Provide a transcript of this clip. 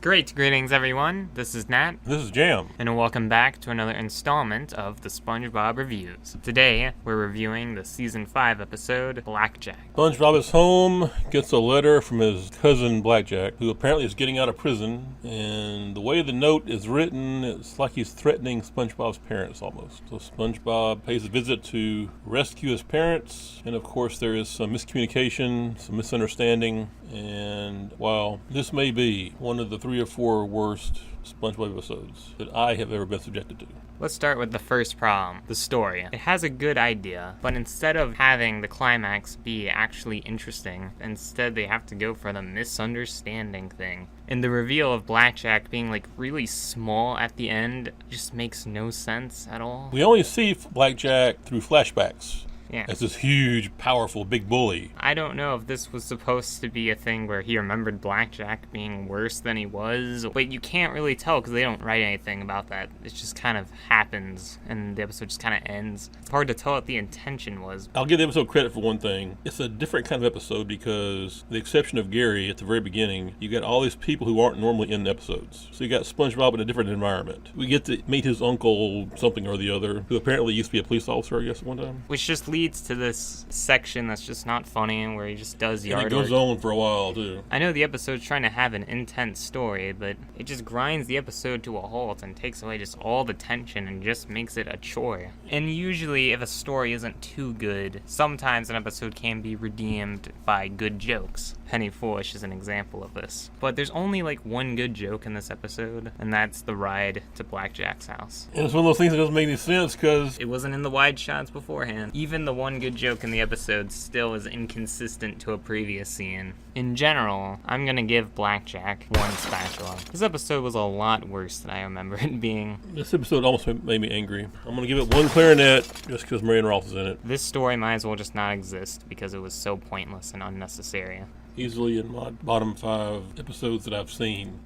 Greetings everyone, this is Nat. This is Jam. And welcome back to another installment of the SpongeBob Reviews. Today, we're reviewing the Season 5 episode, Blackjack. SpongeBob is home, gets a letter from his cousin Blackjack, who apparently is getting out of prison, and the way the note is written, it's like he's threatening SpongeBob's parents almost. So SpongeBob pays a visit to rescue his parents, and of course there is some miscommunication, some misunderstanding, and while this may be one of the 3 or 4 worst SpongeBob episodes that I have ever been subjected to. Let's start with the first problem, the story. It has a good idea, but instead of having the climax be actually interesting, instead they have to go for the misunderstanding thing. And the reveal of Blackjack being really small at the end just makes no sense at all. We only see Blackjack through flashbacks. Yeah. As this huge, powerful, big bully. I don't know if this was supposed to be a thing where he remembered Blackjack being worse than he was, but you can't really tell because they don't write anything about that. It just kind of happens, and the episode just kind of ends. It's hard to tell what the intention was. I'll give the episode credit for one thing. It's a different kind of episode because, with the exception of Gary at the very beginning, you got all these people who aren't normally in the episodes. So you got SpongeBob in a different environment. We get to meet his uncle, something or the other, who apparently used to be a police officer, I guess, at one time. Which just leads to this section that's just not funny, where he just does yard work. And it goes on for a while, too. I know the episode's trying to have an intense story, but it just grinds the episode to a halt and takes away just all the tension and just makes it a chore. And usually, if a story isn't too good, sometimes an episode can be redeemed by good jokes. Penny Foolish is an example of this. But there's only one good joke in this episode, and that's the ride to Blackjack's house. And it's one of those things that doesn't make any sense because it wasn't in the wide shots beforehand. Even the one good joke in the episode still is inconsistent to a previous scene. In general, I'm gonna give Blackjack 1 spatula. This episode was a lot worse than I remember it being. This episode almost made me angry. I'm gonna give it 1 clarinet just because Marion Roth is in it. This story might as well just not exist because it was so pointless and unnecessary. Easily in my bottom 5 episodes that I've seen.